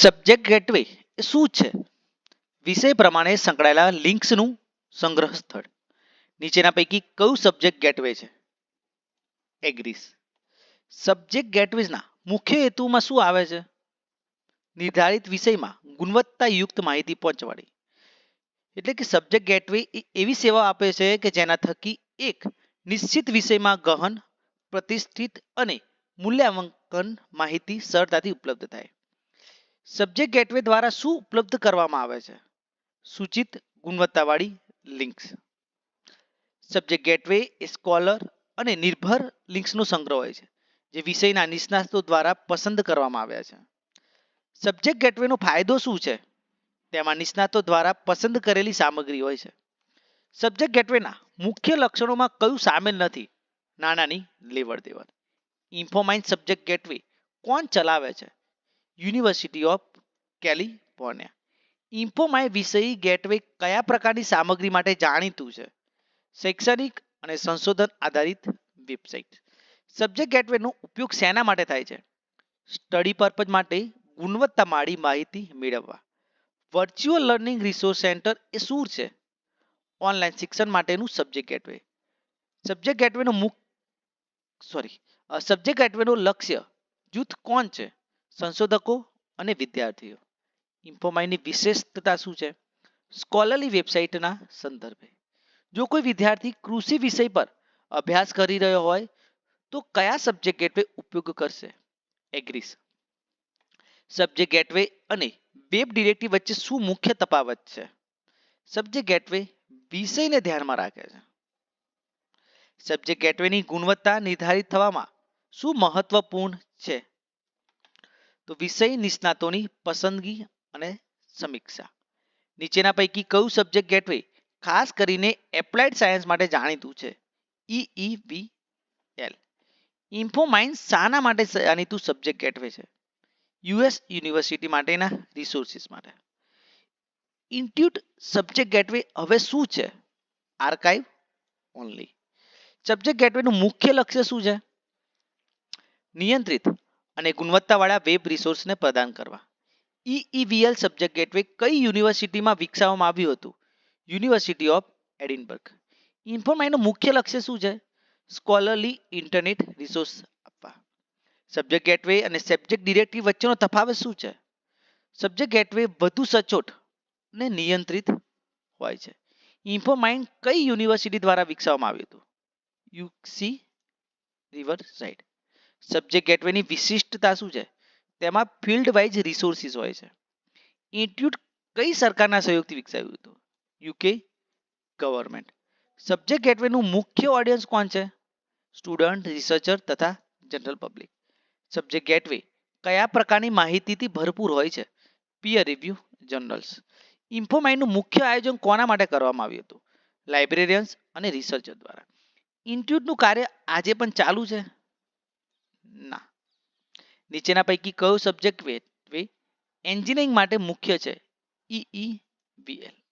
Subject gateway એ શું છે? વિષય પ્રમાણે સંકળાયેલા લિંક્સનું સંગ્રહ સ્થળ. નીચેના પૈકી કયું સબ્જેક્ટ ગેટવે છે? એગ્રીસ. સબ્જેક્ટ ગેટવેઝના મુખ્ય હેતુમાં શું આવે છે? નિર્ધારિત વિષયમાં ગુણવત્તાયુક્ત માહિતી પહોંચવાડી. એટલે કે સબ્જેક્ટ ગેટવે એ એવી સેવા આપે છે કે જેના થકી એક નિશ્ચિત વિષયમાં ગહન, પ્રતિષ્ઠિત અને મૂલ્યાંકન માહિતી સરળતાથી ઉપલબ્ધ થાય. સબ્જેક્ટ ગેટવે દ્વારા શું ઉપલબ્ધ કરવામાં આવે છે? સૂચિત ગુણવત્તાવાળી લિંક્સ. સબ્જેક્ટ ગેટવે એ સ્કોલર અને નિર્ભર લિંક્સનો સંગ્રહ હોય છે જે વિષયના નિષ્ણાતો દ્વારા પસંદ કરવામાં આવ્યા છે. સબ્જેક્ટ ગેટવેનો ફાયદો શું છે? તેમાં નિષ્ણાતો દ્વારા પસંદ કરેલી સામગ્રી હોય છે. સબ્જેક્ટ ગેટવેના મુખ્ય લક્ષણોમાં કયું સામેલ નથી? નાણાંની લેવડ દેવડ. ઇન્ફોમાઇન સબ્જેક્ટ ગેટવે કોણ ચલાવે છે? University of California. ઇન્ફોમાઇન વિષય ગેટવે કયા પ્રકારની સામગ્રી માટે જાણીતું છે? શૈક્ષણિક અને સંશોધન આધારિત વેબસાઇટ. સબ્જેક્ટ ગેટવેનો ઉપયોગ શેના માટે થાય છે? સ્ટડી પર્પઝ માટે ગુણવત્તાવાળી માહિતી મેળવવા. વર્ચ્યુઅલ લર્નિંગ રિસોર્સ સેન્ટર એ શું છે? ઓનલાઈન શિક્ષણ માટેનું સબ્જેક્ટ ગેટવે. સબ્જેક્ટ ગેટવેનું લક્ષ્ય જૂથ કોણ છે? સંશોધકો અને વિદ્યાર્થીઓ. ઇન્ફોમાઇનની વિશેષતા શું છે? સ્કોલરલી વેબસાઇટના સંદર્ભે. જો કોઈ વિદ્યાર્થી કૃષિ વિષય પર અભ્યાસ કરી રહ્યો હોય તો કયા સબ્જેક્ટ ગેટવે ઉપયોગ કરશે? એગ્રીસ. સબ્જેક્ટ ગેટવે અને વેબ ડિરેક્ટરી વચ્ચે શું મુખ્ય તફાવત છે? સબ્જેક્ટ ગેટવે વિષયને ધ્યાનમાં રાખે છે. સબ્જેક્ટ ગેટવેની ગુણવત્તા નિર્ધારિત થવામાં શું મહત્વપૂર્ણ છે? તો વિષય નિષ્ણાતોની પસંદગી અને સમીક્ષા. નીચેના પૈકી કયું સબ્જેક્ટ ગેટવે ખાસ કરીને એપ્લાઇડ સાયન્સ માટે જાણીતું છે? EEVL. ઇન્ફોમાઇન શાના માટે જાણીતું સબ્જેક્ટ ગેટવે છે? યુએસ યુનિવર્સિટી માટેના રિસોર્સિસ માટે. ઇન્ટ્યુટ સબ્જેક્ટ ગેટવે હવે શું છે? Archive only. સબ્જેક્ટ ગેટવેનું મુખ્ય લક્ષ્ય શું છે? નિયંત્રિત અને ગુણવત્તાવાળા વેબ રિસોર્સને પ્રદાન કરવા. EEVL સબ્જેક્ટ ગેટવે કઈ યુનિવર્સિટીમાં વિકસાવવામાં આવ્યું હતું? University of Edinburgh. ઇન્ફોમાઇનનું મુખ્ય લક્ષ્ય શું છે? સ્કોલરલી ઇન્ટરનેટ રિસોર્સ આપવા. સબ્જેક્ટ ગેટવે અને સબ્જેક્ટ ડિરેક્ટરી વચ્ચેનો તફાવત શું છે? સબ્જેક્ટ ગેટવે વધુ સચોટ અને નિયંત્રિત હોય છે. ઇન્ફોમાઇન કઈ યુનિવર્સિટી દ્વારા વિકસાવવામાં આવ્યું હતું? યુસી રિવરસાઇડ. સબ્જેક્ટ ગેટવેની વિશિષ્ટતા શું છે? તેમાં ફિલ્ડ વાઇઝ રિસોર્સિસ હોય છે. ઇન્સ્ટિટ્યૂટ કઈ સરકારના સહયોગથી વિકસાવ્યું હતું? UK government. સબ્જેક્ટ ગેટવેનું મુખ્ય ઓડિયન્સ કોણ છે? સ્ટુડન્ટ, રિસર્ચર તથા જનરલ પબ્લિક. સબ્જેક્ટ ગેટવે કયા પ્રકારની માહિતીથી ભરપૂર હોય છે? Peer review journals. ઇન્ફોમાઇનનું મુખ્ય આયોજન કોના માટે કરવામાં આવ્યું હતું? લાઇબ્રેરિયન્સ અને રિસર્ચર દ્વારા. ઇન્સ્ટિટ્યૂટનું કાર્ય આજે પણ ચાલુ છે? ના. નીચેના પૈકી કયો સબ્જેક્ટ ગેટવે એન્જિનિયરિંગ માટે મુખ્ય છે? EEVL.